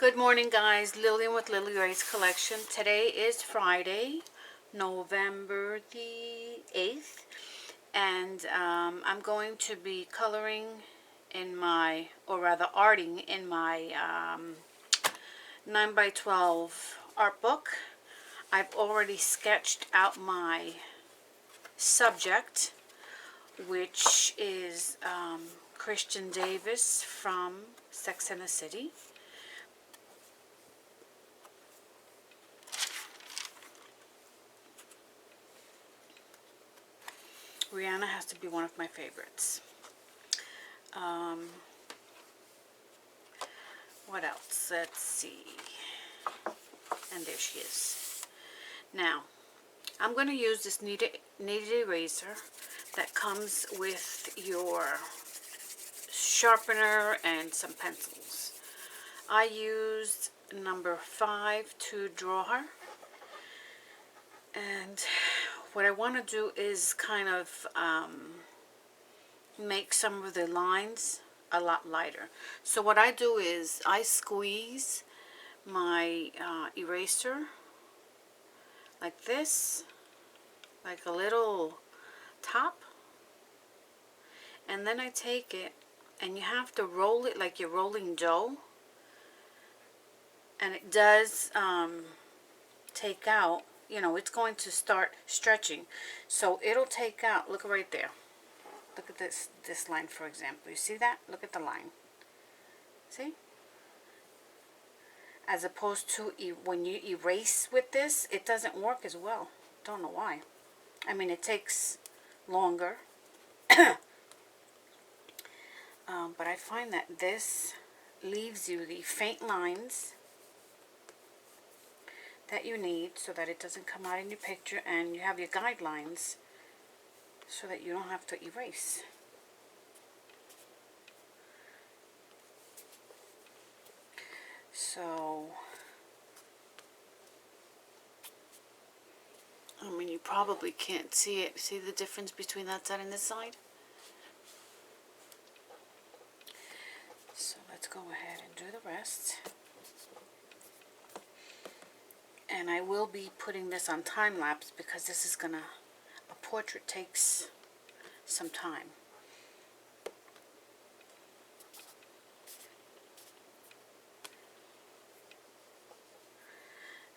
Good morning, guys. Lillian with Lily Ray's Collection. Today is Friday, November the 8th, and I'm going to be coloring in my, or rather arting in my 9 by 12 art book. I've already sketched out my subject, which is Kristin Davis from Sex and the City. Rihanna has to be one of my favorites. What else? Let's see. And there she is. Now, I'm going to use this kneaded eraser that comes with your sharpener and some pencils. I used number 5 to draw her. And what I want to do is kind of make some of the lines a lot lighter. So what I do is I squeeze my eraser like this, like a little top, and then I take it, and you have to roll it like you're rolling dough, and it does take out, you know, it's going to start stretching, so it'll take out, look right there, look at this line, for example. You see that? Look at the line. See? As opposed to when you erase with this, it doesn't work as well. Don't know why. I mean, it takes longer. But I find that this leaves you the faint lines that you need so that it doesn't come out in your picture, and you have your guidelines so that you don't have to erase. So, I mean, you probably can't see it. See the difference between that side and this side? So let's go ahead and do the rest. And I will be putting this on time lapse because this is gonna, a portrait takes some time.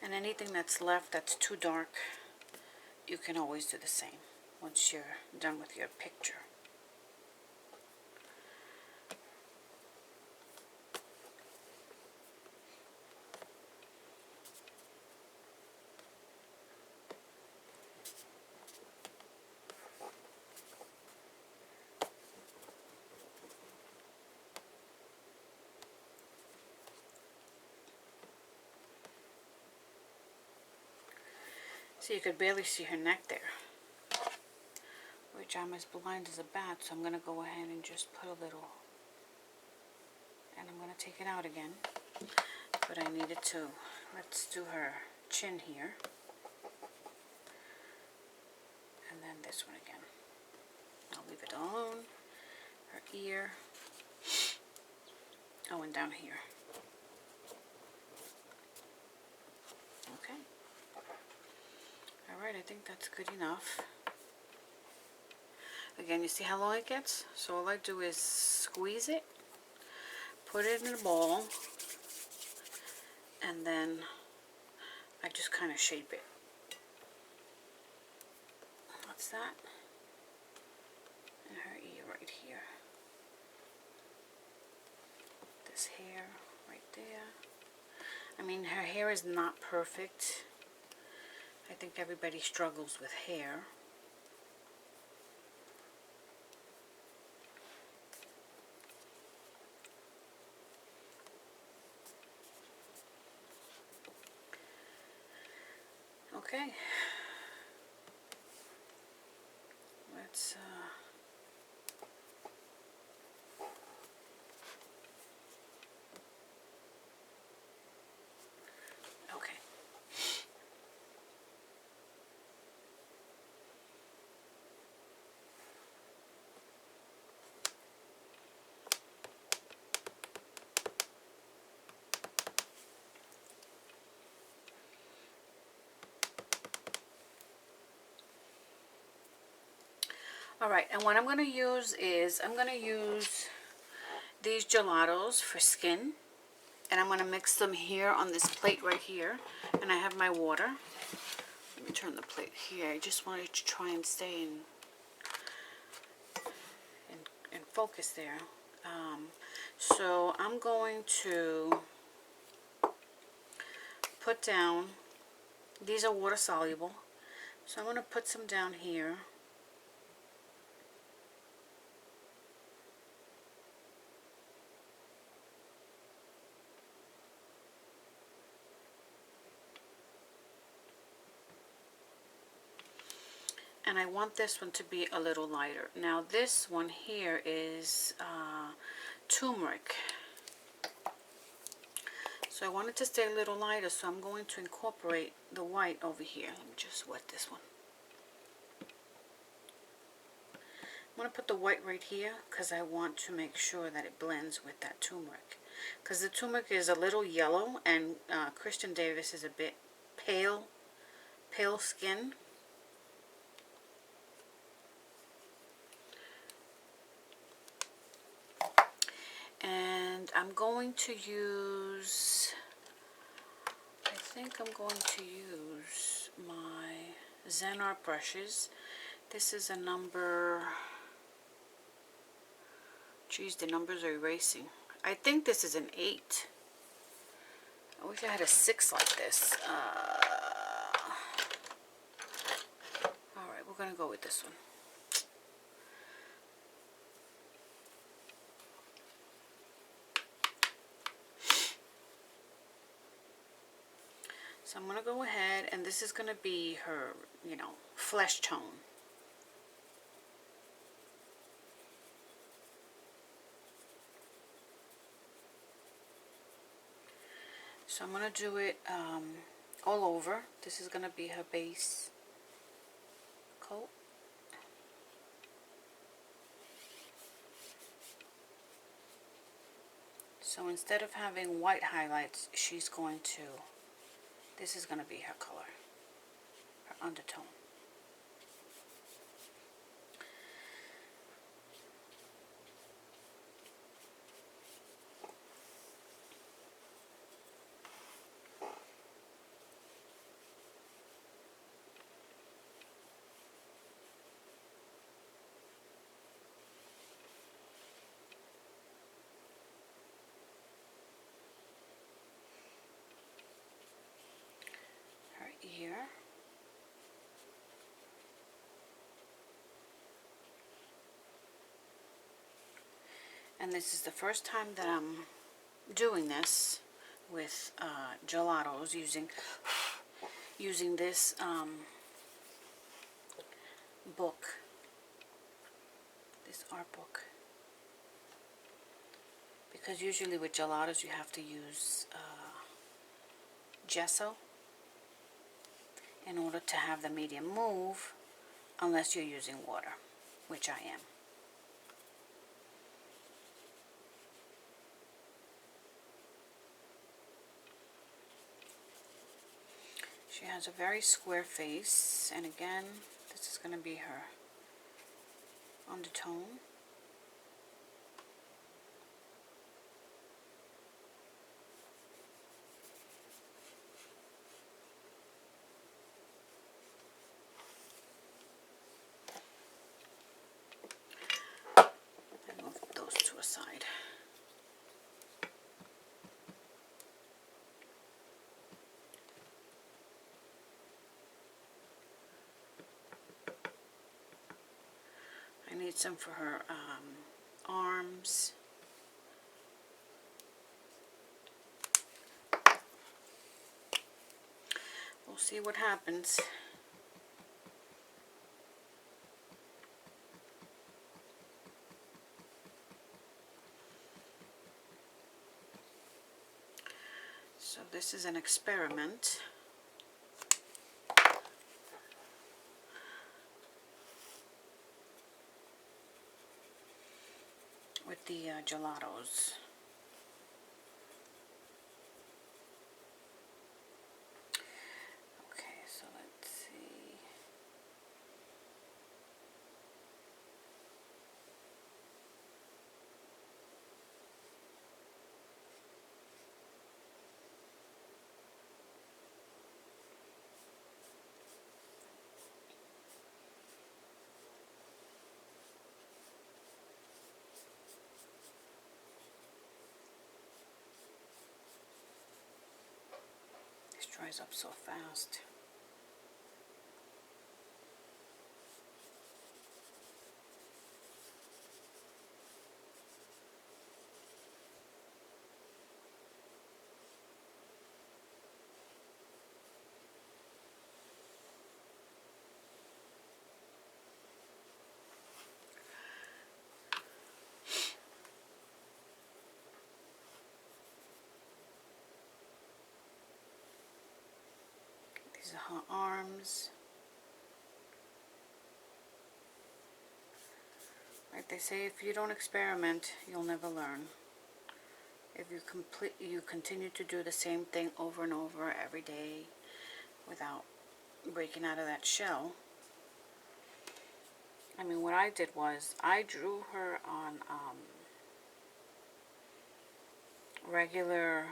And anything that's left that's too dark, you can always do the same once you're done with your picture. So you could barely see her neck there, which I'm as blind as a bat, so I'm going to go ahead and just put a little, and I'm going to take it out again, but I needed to. Let's do her chin here, and then this one again. I'll leave it alone, her ear, oh, and down here. Okay. Alright, I think that's good enough. Again, you see how long it gets? So all I do is squeeze it, put it in a ball, and then I just kind of shape it. What's that? And her ear right here. This hair right there. I mean, her hair is not perfect. I think everybody struggles with hair. Okay. Let's okay. Alright, and what I'm going to use is, I'm going to use these gelatos for skin. And I'm going to mix them here on this plate right here. And I have my water. Let me turn the plate here. I just wanted to try and stay in focus there. So I'm going to put down, these are water soluble. So I'm going to put some down here. And I want this one to be a little lighter. Now this one here is turmeric. So I want it to stay a little lighter, so I'm going to incorporate the white over here. Let me just wet this one. I'm going to put the white right here because I want to make sure that it blends with that turmeric. Because the turmeric is a little yellow, and Kristin Davis is a bit pale skin. And I'm going to use, I think I'm going to use my Zen Art brushes. This is a number, geez, the numbers are erasing. I think this is an 8. I wish I had a 6 like this. Alright, we're going to go with this one. So I'm going to go ahead, and this is going to be her, you know, flesh tone. So I'm going to do it all over. This is going to be her base coat. So instead of having white highlights, she's going to, this is going to be her color, her undertone. Her ear. And this is the first time that I'm doing this with gelatos, using this book, this art book. Because usually with gelatos you have to use gesso in order to have the medium move, unless you're using water, which I am. She has a very square face, and again, this is going to be her undertone. And move those to a side. I need some for her arms. We'll see what happens. So this is an experiment. With the gelatos. Okay, so let's see. dries up so fast. These are her arms. Like they say, if you don't experiment, you'll never learn. If you continue to do the same thing over and over every day without breaking out of that shell. I mean, what I did was I drew her on regular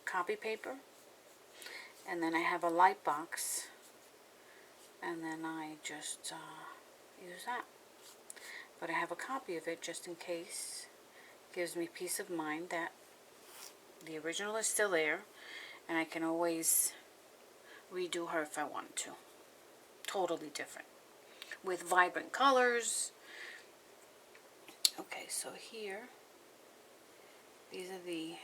copy paper, and then I have a light box, and then I just use that. But I have a copy of it just in case. Gives me peace of mind that the original is still there, and I can always redo her if I want to. Totally different, with vibrant colors. Okay, so here, these are the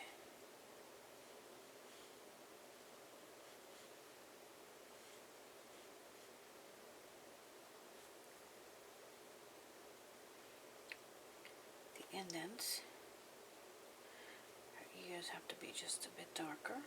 indents. Her ears have to be just a bit darker.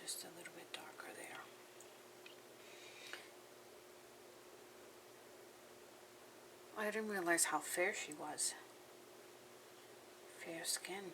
Just a little bit darker there. I didn't realize how fair she was. Fair skin.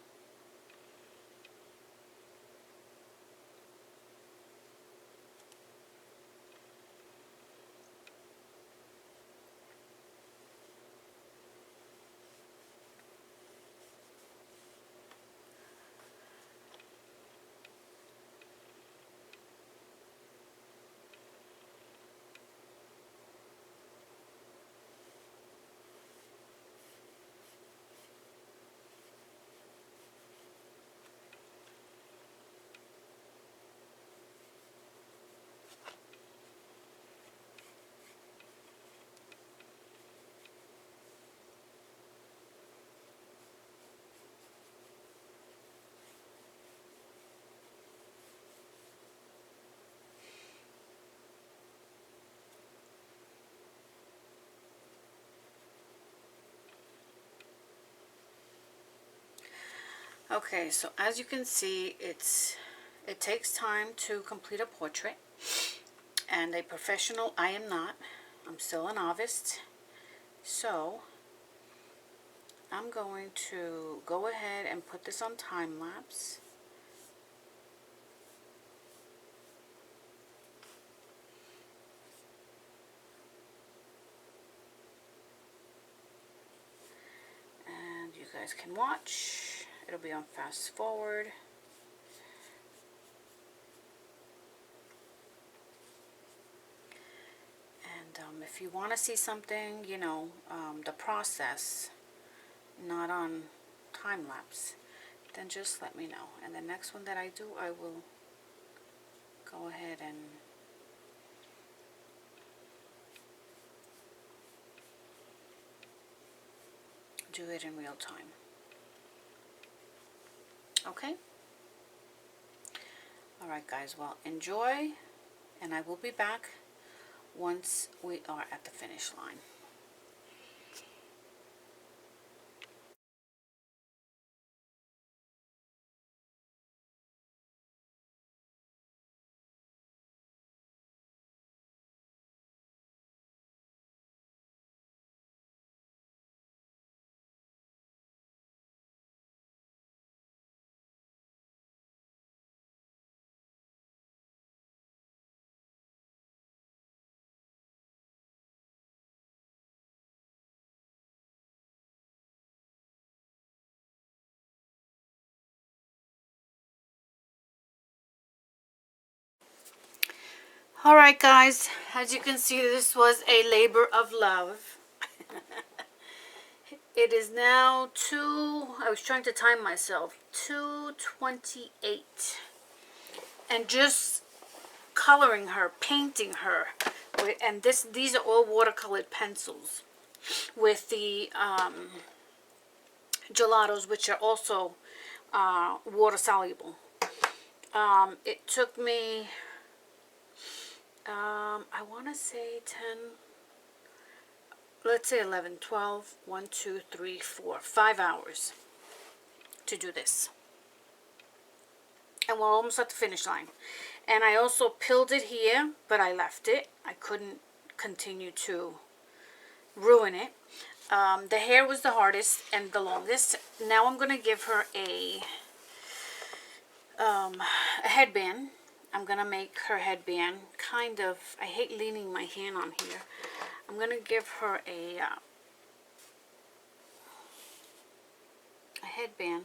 Okay, so as you can see, it takes time to complete a portrait, and a professional I am not. I'm still a novice. So I'm going to go ahead and put this on time lapse. And you guys can watch. It'll be on fast forward. And if you want to see something, you know, the process, not on time lapse, then just let me know. And the next one that I do, I will go ahead and do it in real time. Okay? Alright guys, well, enjoy, and I will be back once we are at the finish line. Alright guys, as you can see, this was a labor of love. It is now I was trying to time myself, 2:28. And just coloring her, painting her. And these are all watercolored pencils with the gelatos, which are also water soluble. It took me, I want to say 10, let's say 11, 12, 1, 2, 3, 4, 5 hours to do this. And we're almost at the finish line. And I also pilled it here, but I left it. I couldn't continue to ruin it. The hair was the hardest and the longest. Now I'm going to give her a headband. I'm going to make her headband kind of, I hate leaning my hand on here. I'm going to give her a headband.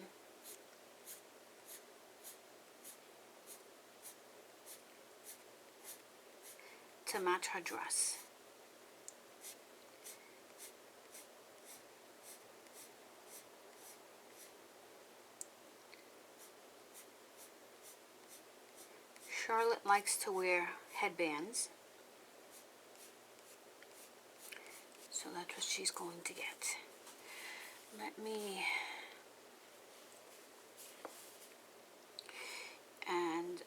To match her dress. Charlotte likes to wear headbands, so that's what she's going to get. Let me, and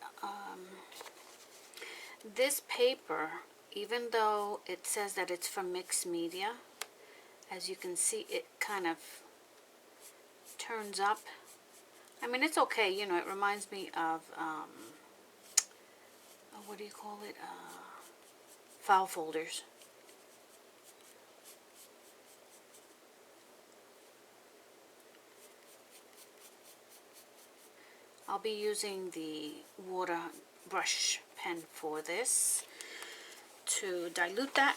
this paper, even though it says that it's from mixed media, as you can see, it kind of turns up. I mean, it's okay, you know, it reminds me of, what do you call it, file folders. I'll be using the water brush pen for this to dilute that.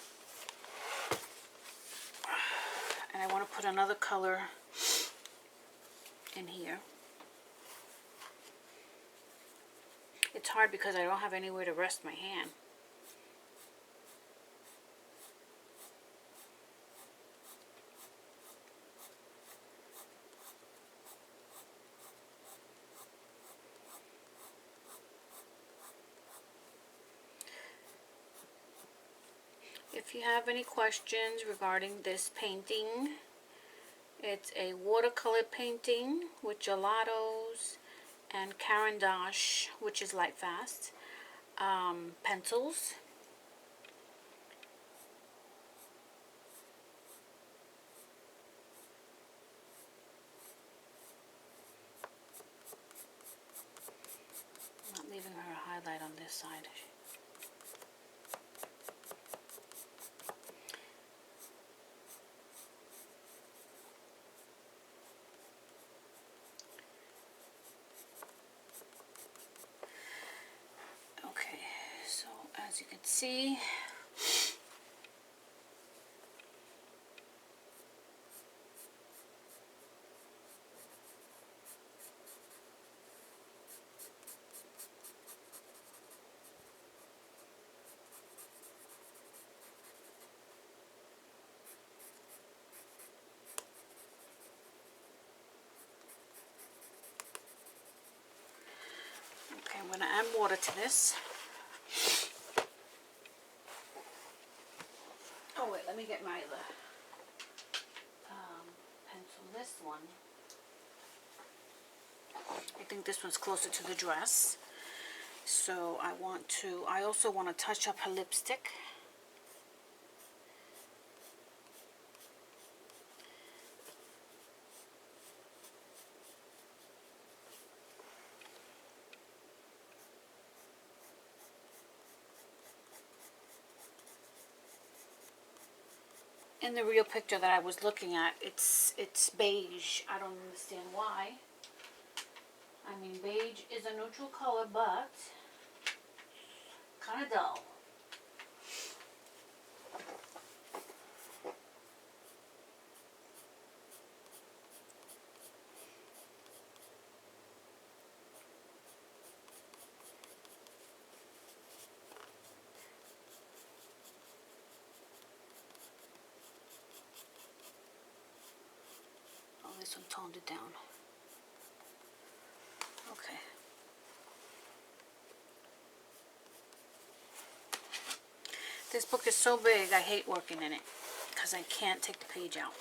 And I want to put another color in here. It's hard because I don't have anywhere to rest my hand. If you have any questions regarding this painting, it's a watercolor painting with gelatos and Caran d'Ache, which is light fast, pencils. I'm not leaving her a highlight on this side. As you can see, okay, I'm going to add water to this. Oh wait, let me get my other pencil. This one, I think this one's closer to the dress. So I also want to touch up her lipstick. In the real picture that I was looking at, it's beige. I don't understand why. I mean, beige is a neutral color, but kind of dull. This one toned it down. Okay. This book is so big, I hate working in it because I can't take the page out.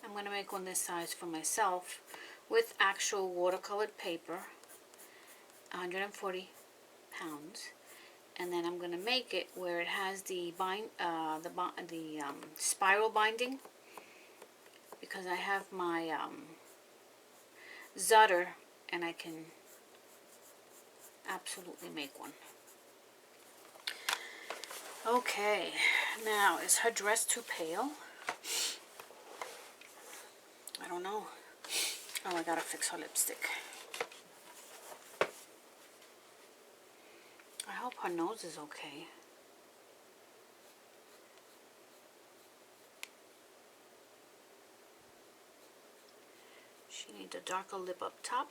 I'm going to make one this size for myself with actual watercolored paper, 140 pounds, and then I'm going to make it where it has the spiral binding, because I have my Zutter and I can absolutely make one. Okay, now is her dress too pale? I don't know. Oh, I gotta fix her lipstick. I hope her nose is okay. She needs a darker lip up top.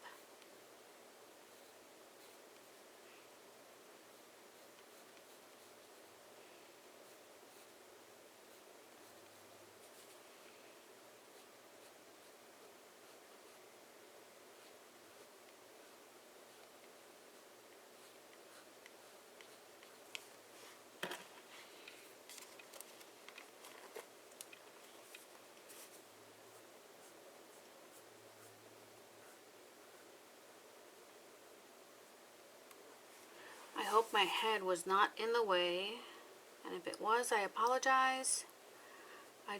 I hope my head was not in the way, and if it was, I apologize. I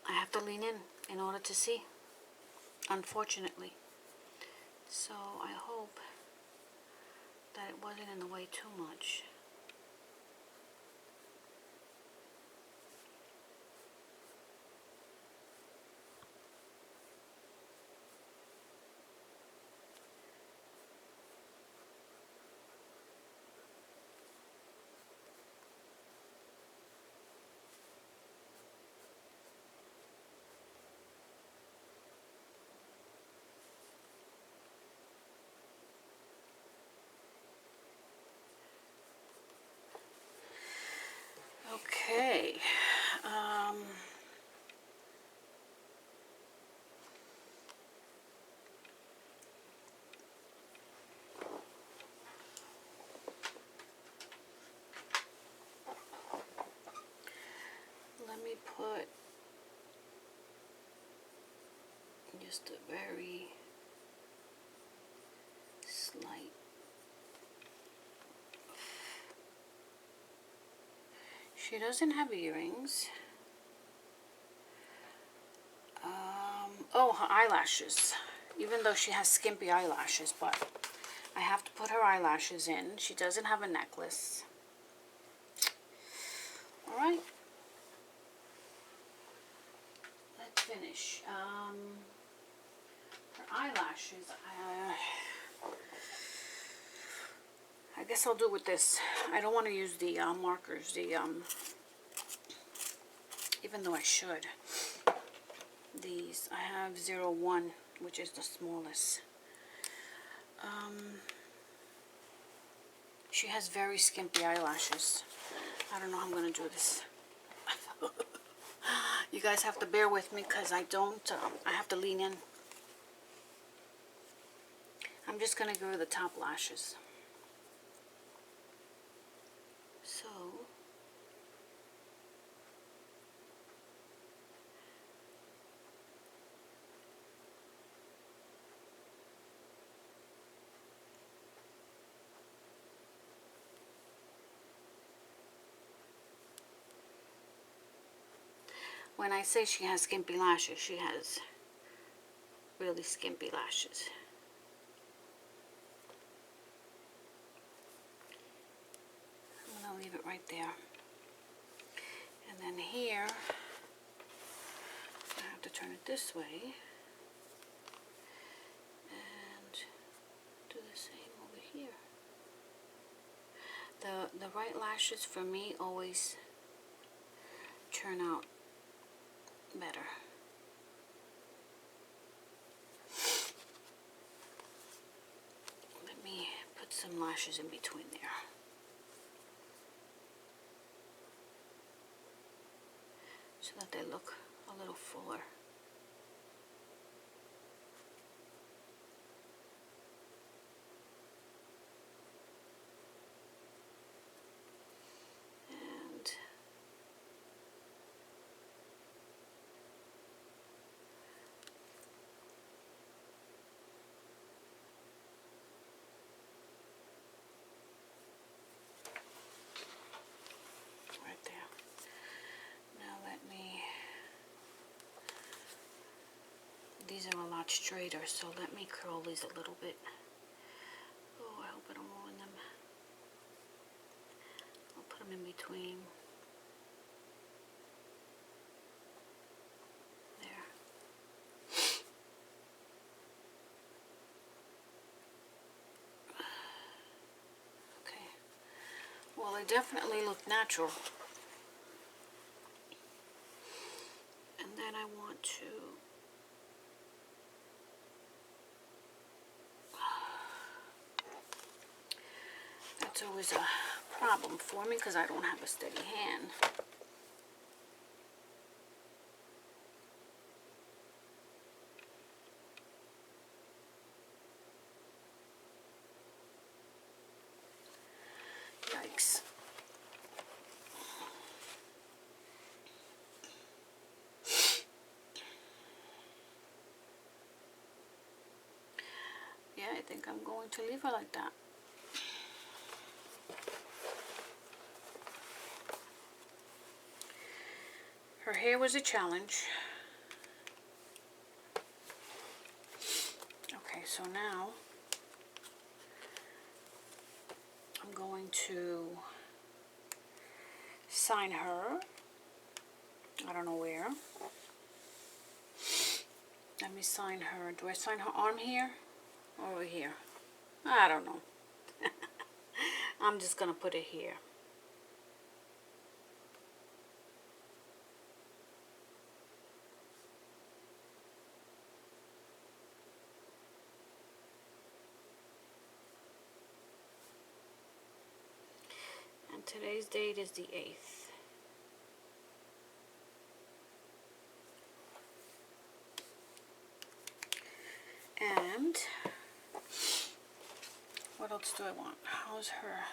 have to lean in order to see, unfortunately. So I hope that it wasn't in the way too much. Okay. Let me put just a very slight. She doesn't have earrings. Oh, her eyelashes. Even though she has skimpy eyelashes, but I have to put her eyelashes in. She doesn't have a necklace. Alright. Let's finish. Her eyelashes, I guess I'll do with this. I don't want to use the markers, even though I should. These, I have 01, which is the smallest. She has very skimpy eyelashes. I don't know how I'm going to do this. You guys have to bear with me because I have to lean in. I'm just going to go to the top lashes. So, when I say she has skimpy lashes, she has really skimpy lashes. I'm going to leave it right there. And then here, I have to turn it this way. And do the same over here. The right lashes for me always turn out better. Let me put some lashes in between there. So that they look a little fuller. And right there. Now let me, these are a lot straighter, so let me curl these a little bit. Oh, I hope I don't ruin them. I'll put them in between. There. Okay. Well, they definitely look natural. And then I want to that's always a problem for me because I don't have a steady hand. Yikes. Yeah, I think I'm going to leave her like that. Her hair was a challenge. Okay, so now I'm going to sign her. I don't know where. Let me sign her. Do I sign her arm here or over here? I don't know. I'm just going to put it here. And today's date is the 8th. And what else do I want? How's her?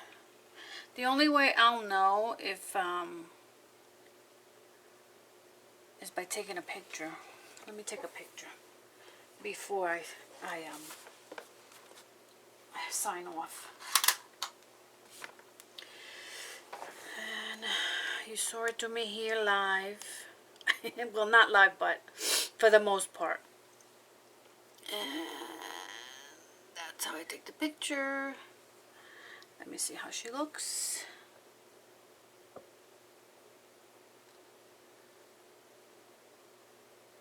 The only way I'll know if is by taking a picture. Let me take a picture before I sign off. And you saw it to me here live. Well, not live, but for the most part. And that's how I take the picture. Let me see how she looks.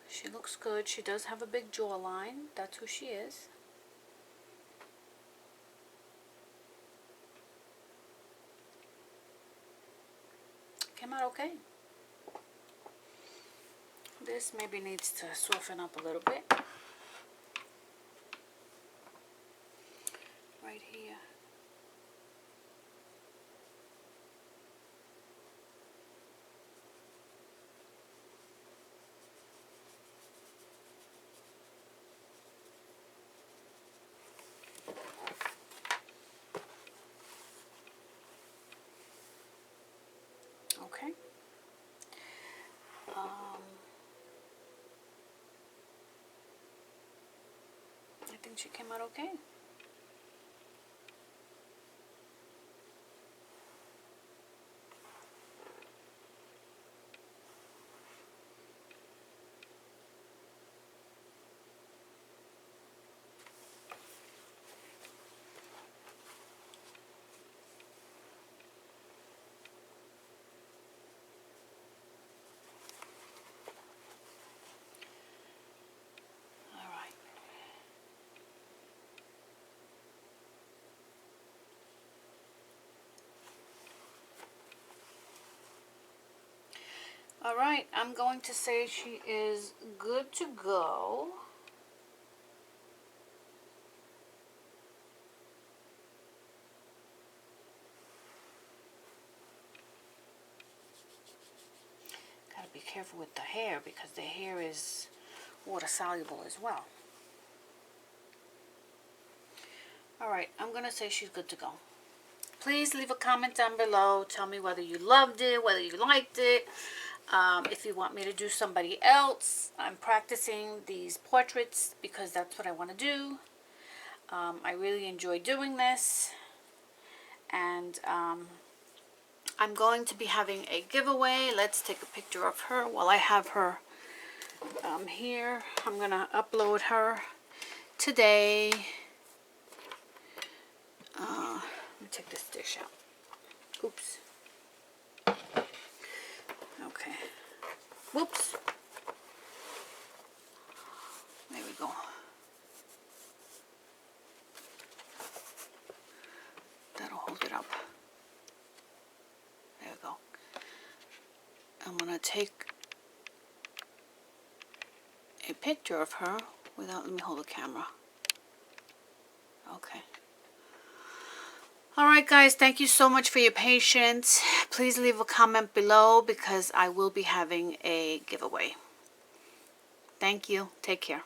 She looks good. She does have a big jawline. That's who she is. Came out okay. This maybe needs to soften up a little bit. Right here. Okay. I think she came out okay. All right, I'm going to say she is good to go. careful with the hair because the hair is water soluble as well. Alright, I'm going to say she's good to go. Please leave a comment down below. Tell me whether you loved it, whether you liked it. If you want me to do somebody else. I'm practicing these portraits because that's what I want to do. I really enjoy doing this. And I'm going to be having a giveaway. Let's take a picture of her while I have her here. I'm going to upload her today. Let me take this dish out. Oops. Okay. Whoops. There we go. That'll hold it up. There we go. I'm going to take a picture of her without, let me hold the camera. Okay. Alright guys, thank you so much for your patience. Please leave a comment below because I will be having a giveaway. Thank you. Take care.